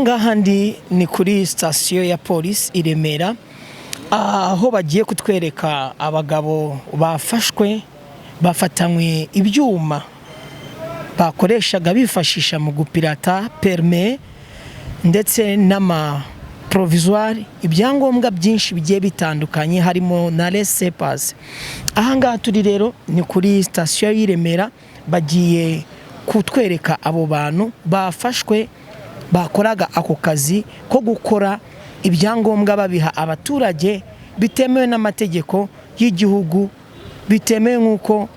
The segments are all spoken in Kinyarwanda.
Ahangaha ni kuri sitasiyo ya polisi i Remera, aho bagiye kutwereka abagabo bafashwe bafatanywe ibyuma bakoreshaga bifashisha mu gupirata perme ndetse n'ama provisoire, ibyangombwa byinshi bigiye bitandukanye harimo na laissez-passer. Ahangaha turi rero ni kuri sitasiyo y'i Remera, bagiye kutwereka abo bantu bafashwe bakoraga ako kazi ko gukora ibyangombwa babiha abaturage bitemewe n'amategeko y'igihugu, bitemewe nk'uko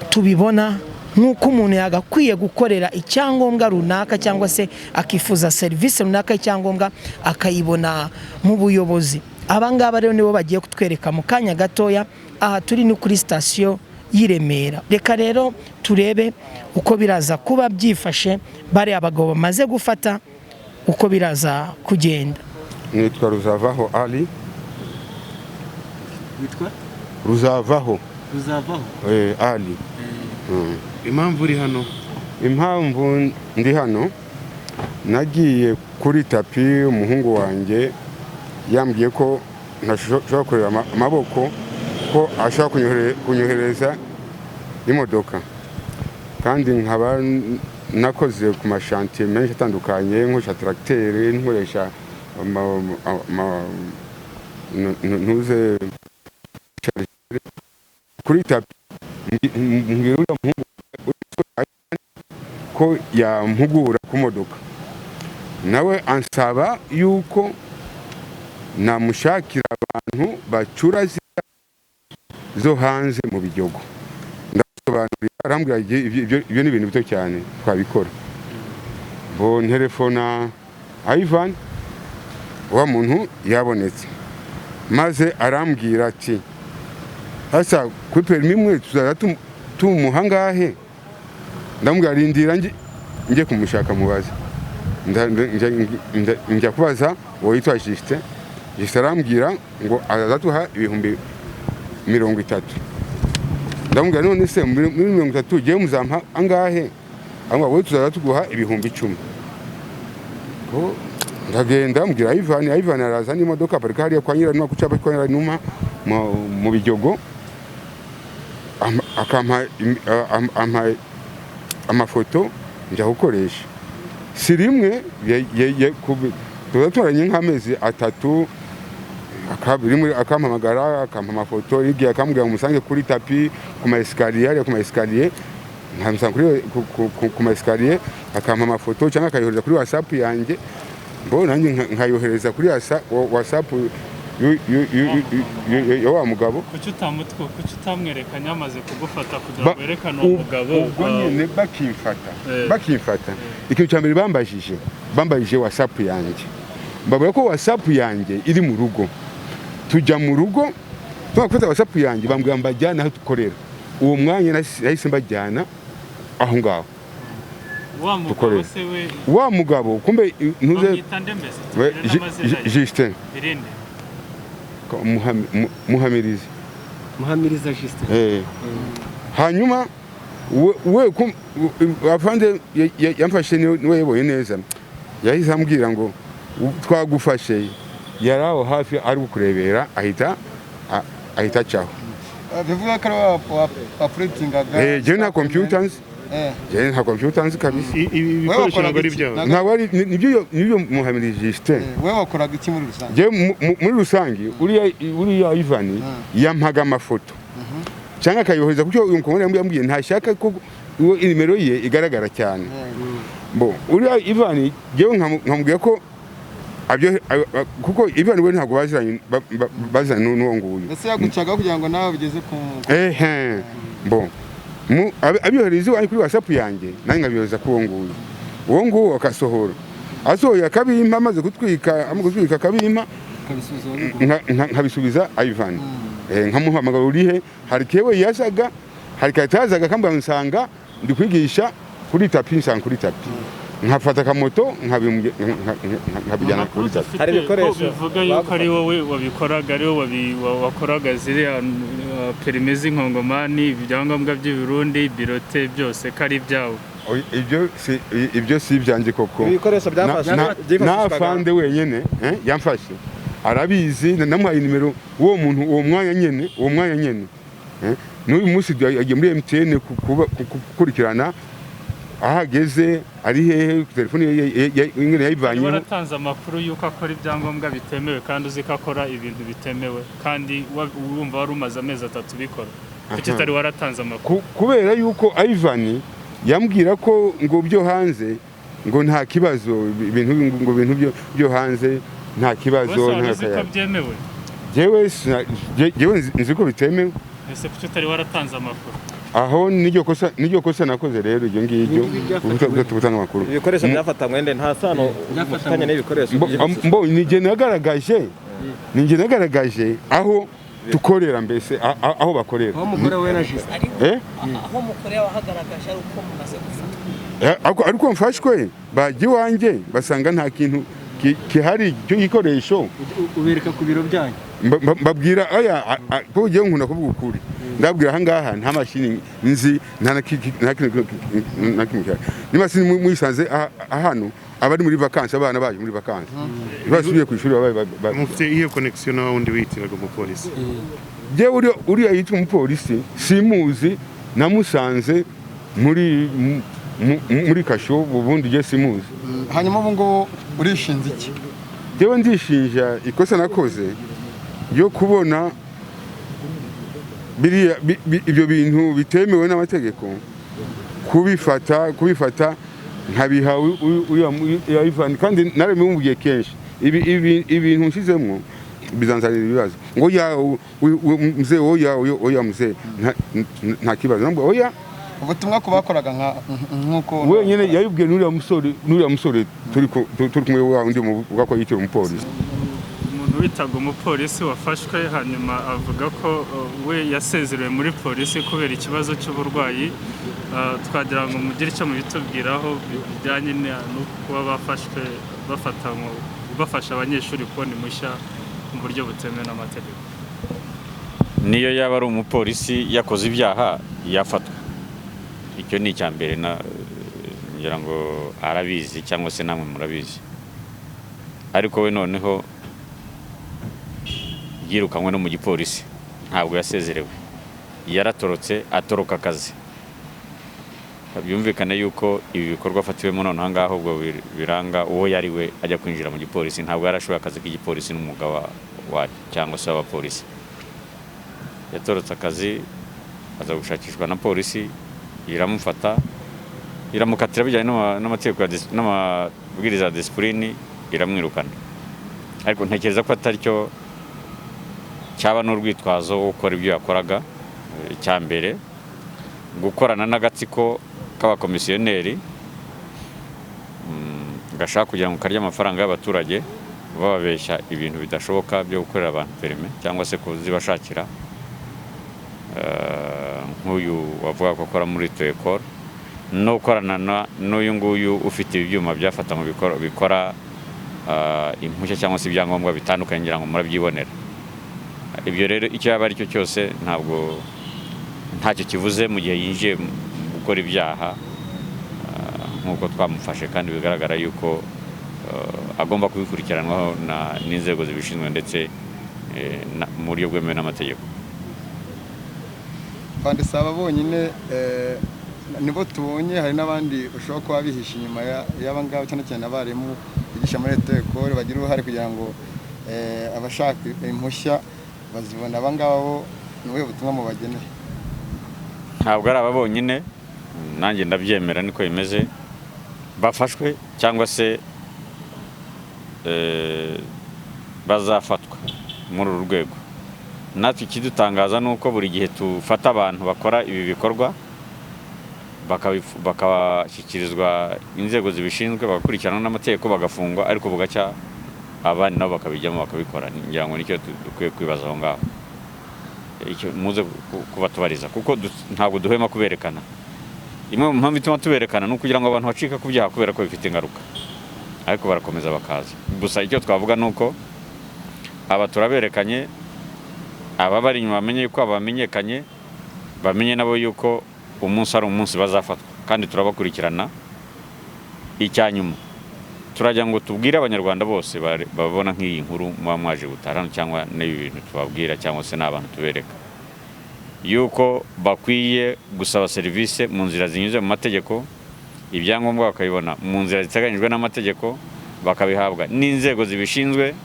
tubibona, nk'uko umuntu yagakwiye gukorera icyangombwa runaka cyangwa se akifuza serivisi runaka y'icyangombwa akayibona mu buyobozi. Abangaba rero nibo bagiye kutwereka mu kanya gatoya. Aha turi ni kuri sitasiyo y'i Remera. Reka rero turebe uko biraza kuba byifashe bari abagabo bamaze gufata, uko biraza kugenda. Nitwa Ruzavaho Ali. Witwa Ruzavaho Ali. Impamvu uri hano? Impamvu ndi hano, nagiye kuri tapi, umuhungu wanjye yambwiye ko ntashobora kurera amaboko, ko ashobora kunyohereza imodoka, kandi nkaba nakoze ku mashantiye menshi atandukanye, nkoresha tracteur, nkoresha ntuze kuri tapi. Mbwira umuhungu ko yampugura ku modoka, nawe ansaba yuko namushakira abantu bacura zo hanze mu Biryogo. Ndasobanurira, arambwira ibyo ni ibintu bito cyane twabikora. Bo telefona Ivan, wa muntu yabonetse, maze arambwira ati asa kuri permi imwe tuzara tumuhangahe. Ndamubwira rindira njye kumushaka mubaza. Njya kubaza uwo yitwa Juste. Juste arambwira ngo azatuha ibihumbi 30. Ndamubwira none se muri 30 ugiye muzampa angahe? Anga wowe tuzara tuguha ibihumbi 10. Ko ndagenda mbwira Ivan araza n'imodoka parika hariya kwa Nyiranuma kucapa kwa Nyiranuma mu Biryogo, akampa amafoto njya gukoresha. Si rimwe tuzaturanye nk'amezi 3, akabiri akampamagara akampa amafoto, igihe akambwira umusange kuri tapi ku maesikariye, nkamusanga ku maesikariye akampa amafoto cyangwa akayohereza kuri WhatsApp yanjye. Bo nanjye nkayohereza kuri WhatsApp yo wa mugabo. Kuki utamwereka nyamaze kugufata kugira ngo werekane umugabo? Ubwo nyine bakimfata ikintu cyambere bambajije WhatsApp yanjye. Mbabura ko WhatsApp yanjye iri mu rugo. Tujya mu rugo twafata WhatsApp yanjye, bambwira mbajyana aho tukorera. Uwo mwanya nahise mbajyana aho ngaho. Wa mugabo kumbe ntuze Juste Muhamiriza Juste. Hanyuma we afande yamfashe niwe yeboye neza, yahise ambwira ngo twagufashe, yaraho hafi ari gukurebera ahita cyaho. Bivuga ko operatingaga je na computers nta computers kabisa. Ibikoresho ntabwo ari byawe? Ntabwo ari nibyo Muhamiriza Juste. Wewe wakoraga iki muri rusange? Je muri rusange uriya Ivan yampaga amafoto cyangwa akayohereza, kuko uyu mukobwa yambwiye ntashaka ko nimero ye igaragara cyane. Bo uriya Ivan jewe nkamubwiye ko kuko Ivan we ntabwo baziranye n'uwo nguyu. Ese yagucaga kugira ngo nawe bigeze ku bo abyohereza kuri WhatsApp yanjye, nanjye ngabyohereza ku uwo nguyu akasohora, asohoye akabimpa, amaze gutwika akabimpa nkabisubiza Ivan. Nkamuhamagara urihe, hari kewe yasaga, hari katazaga kambwa nsanga ndi kwigisha kuri tapi, nsanga kuri tapi, nkafata kamoto nkabijyana kuri tapi. Hari ibikoresho bivuga yuko ari wowe wabikoraga, ari wowe wakoraga ziriya perime z'inkongomani, ibyangombwa by'Uburundi, birote byose kari byawe. ibyo si ibyanjye koko. Ibikoresho byafashe n'afande wenyine yamfashe arabizi, namuhaye nimero uwo muntu uwo mwanya nyene n'uyu munsi yagiye muri MTN kukurikirana ahageze ari hehe, telefone ingene yayivanyeho. Waratanze amakuru yuko akora ibyangombwa bitemewe kandi uzi ko akora ibintu bitemewe kandi urumva wari umaze amezi 3 bikora. Kuki utari waratanze amakuru? Kubera yuko Ivan yambwira ko ngo byo hanze ngo nta kibazo, ibintu byo hanze nta kibazo, nta kaya. Byemewe? Jewe nzi ko bitemewe. Ese kuki utari waratanze amakuru? Aho niryo kosa nakoze rero iryo ngiryo gutanga amakuru. Ibikoresho byafatanywe nde nta sano byafatanye n'ibikoresho. Mbo nije nagaragaje aho tukorera, mbese aho bakorera. Aho mukore we na jisi. Aho mukorera wahagaragaje ari uko mumaze gufata. Ariko mfashwe bagiye wanje basanga nta kintu kihari cyo gikoresho. Ubereka ku biro byanyu. Babwira aya pogiye nkunda kuvuga ukuri. Ndabwira hangaha nta mashini nzi nta kintu nimashini muyisanze hano abari muri vacances, abana baje muri vacances basubiye ku ishuri mufite iyo connection na wundi witiraga mu polisi. Je uriya yitwa umupolisi simuzi, namusanze muri kasho, ubundi je simuzi. Hanyuma ubu ngo urishinze iki? Jewe ndishinja ikosa nakoze yo kubona ibyo bintu bitemewe n'amategeko, kubifata nkabiha uya Ivan, kandi narabimubwiye kenshi ibintu nshizemo bizanzanira ibibazo ngo mzee oya mzee nta kibazo nambwo oya. Ubutumwa kubakoraga nkuko wenyine yayibwiye n'uriya musore turi kumwe wa undi mugako yitira umupolisi. Witaga umupolisi wafashwe hanyuma avuga ko we yasezerewe muri polisi kubera ikibazo cy'uburwayi. Twagira ngo mugire icyo mubitubwiraho bijyanye no kuba bafashwe bafasha abanyeshuri kubona impushya mu buryo butemewe n'amategeko. Niyo yaba ari umupolisi yakoze ibyaha yafatwa, icyo ni icya mbere, ngira ngo arabizi cyangwa se namwe murabizi. Ariko we noneho yirukanwe no mu gipolisi, ntabwo yasezerewe, yaratorotse atoroka akazi. Byumvikane yuko ibi bikorwa afatiwemo noneho ngaho ubwo biranga uwo yari we ajya kwinjira mu gipolisi. Ntabwo yarashoboye akazi k'igipolisi n'umwuga wa cyangwa se w'abapolisi. Yatorotse akazi aza gushakishwa na polisi, iramufata iramukatira bijyanye n'amategeko n'amabwiriza ya discipline, iramwirukana. Ariko ntekereza ko atari cyo cyaba n'urwitwazo wo gukora ibyo yakoraga. Cya mbere gukorana n'agatsiko k'abakomisiyoneri gashaka kugira ngo karya amafaranga y'abaturage, bababeshya ibintu bidashoboka byo gukorera abantu perime cyangwa se kuzibashakira. Nk'uyu wavuga ko akora muri Toyekor, no gukorana n'uyu nguyu ufite ibyuma byafatanywe bikora impushya cyangwa se ibyangombwa bitandukanye, ngira ngo murabyibonera. Ibyo rero icyo yaba ari cyo cyose ntabwo ntacyo kivuze mu gihe yinjiye gukora ibyaha nk'uko twamufashe, kandi bigaragara yuko agomba kubikurikiranwaho n'inzego zibishinzwe ndetse mu buryo bwemewe n'amategeko. Kandi saba bonyine nibo tubonye, hari n'abandi ushobora kuba bihisha inyuma y'abangaba, cyane cyane abarimu bigisha muri Toyekor bagira uruhare kugira ngo abashaka impushya bazibona. Abangaba bo niwe butumwa mu bageneye? Ntabwo ari aba bonyine, nanjye ndabyemera niko bimeze, bafashwe cyangwa se bazafatwa muri uru rwego. Natwe ikidutangaza nuko buri gihe tufata abantu bakora ibi bikorwa bakabashyikirizwa inzego zibishinzwe, bagakurikirana n'amategeko, bagafungwa, ariko bugacya abandi nabo bakabijyamo bakabikora. Ngira ngo nicyo dukwiye kwibaza aho ngaho, icyo muze kubatubariza, kuko ntabwo duhema kuberekana. Imwe mu mpamvu ituma tuberekana ni ukugira ngo abantu bacika ku byaha kubera ko bifite ingaruka, ariko barakomeza bakaza. Gusa icyo twavuga ni uko aba turaberekanye, aba bari inyuma bamenye yuko abamenyekanye, bamenye nabo yuko umunsi ari umunsi bazafatwa. kandi turabakurikirana. Icyanyuma turajya ngo tubwire Abanyarwanda bose babona nk'iyi nkuru muba mwaje gutarana cyangwa n'ibi bintu tubabwira cyangwa se n'abantu tubereka yuko bakwiye gusaba serivisi mu nzira zinyuze mu mategeko, ibyangombwa bakabibona mu nzira ziteganyijwe n'amategeko, bakabihabwa n'inzego zibishinzwe.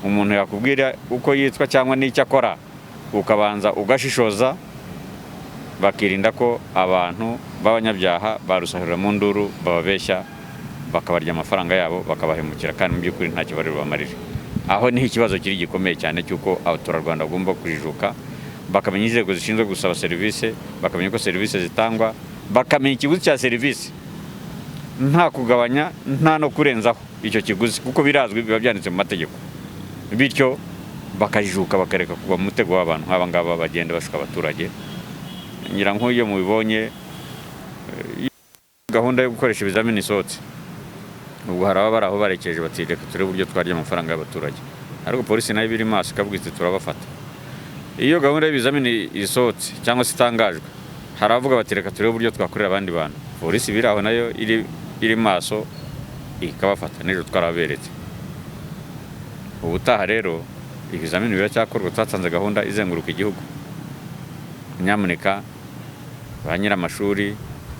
Umuntu yakubwira uko yitwa cyangwa n'icyo akora, ukabanza ugashishoza, bakirinda ko abantu b'abanyabyaha barusahurira mu nduru, bababeshya, bakabarya amafaranga yabo, bakabahemukira kandi mu by'ukuri ntacyo bari bubamarire. Aho niho ikibazo kiri gikomeye cyane cy'uko abaturarwanda bagomba kujijuka, bakamenya inzego zishinzwe gusaba serivisi, bakamenya ko serivisi zitangwa, bakamenya ikiguzi cya serivisi, nta kugabanya nta no kurenzaho icyo kiguzi, kuko birazwi, biba byanditse mu mategeko. Bityo bakajijuka, bakareka kugwa mu mutego w'abantu nk'aba ngaba bagenda bashuka abaturage. Ngira nk'uyo mubibonye gahunda yo gukoresha ibizamini isohotse, ubwo hari ababa bari aho barekeje bati reka turebe uburyo twarya amafaranga y'abaturage, ariko polisi nayo biri maso ikavuga iti turabafata. Iyo gahunda y'ibizamini isohotse cyangwa se itangajwe, hari abavuga bati reka turebe uburyo twakorera abandi bantu. Polisi biri aho nayo iri maso ikabafata, n'ejo twaraberetse. Ubutaha rero ibizamini biracyakorwa, twatanze gahunda izenguruka igihugu. Nyamuneka ba nyir'amashuri,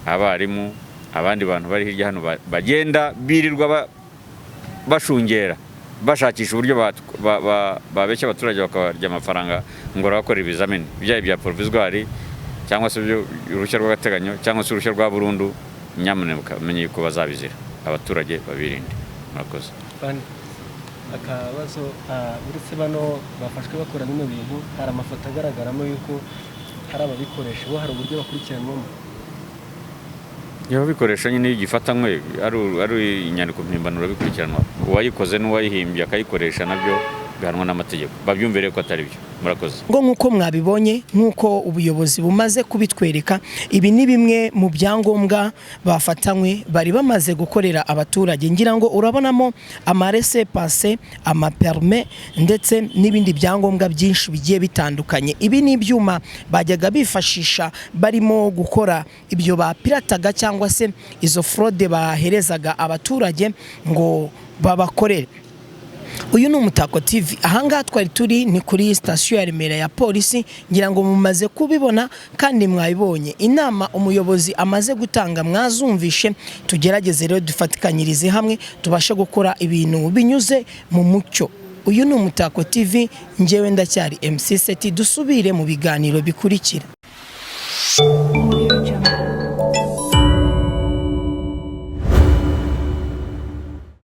abarimu, abandi bantu bari hirya hano bagenda birirwa bashungera, bashakisha uburyo babeshya abaturage bakabarya amafaranga ngo barakora ibizamini byaba ibya provisoire cyangwa se uruhushya rw'agateganyo cyangwa se uruhushya rwa burundu. Nyamuneka bamenye yuko bazabizira, abaturage babirinde. Murakoze. Akabazo uretse bano bafashwe bakora bino bintu, hari amafoto agaragaramo yuko hari ababikoresha, bo hari uburyo bakurikiranwamo. Iyo bikoresha nyine igifatanywe ari inyandiko mpimbano urabikurikiranwa, uwayikoze n'uwayihimbye akayikoresha nabyo bihanwa n'amategeko, babyumvire ko atari byo. Murakoze. Ngo nk'uko mwabibonye, nk'uko ubuyobozi bumaze kubitwereka, ibi ni bimwe mu byangombwa bafatanywe bari bamaze gukorera abaturage. Ngira ngo urabonamo amarese pase, amaperme ndetse n'ibindi byangombwa byinshi bigiye bitandukanye. Ibi ni ibyuma bajyaga bifashisha barimo gukora ibyo bapirataga cyangwa se izo fraude baherezaga abaturage ngo babakorere. Uyu ni Umutako TV. Ahangaha twari turi ni kuri sitasiyo ya Remera ya polisi. Ngira ngo mumaze kubibona kandi mwabibonye. Inama umuyobozi amaze gutanga mwazumvishe. Tugerageze rero dufatikanyirize hamwe tubashe gukora ibintu binyuze mu mucyo. Uyu ni Umutako TV, njyewe ndacyari MC Seti. Dusubire mu biganiro bikurikira.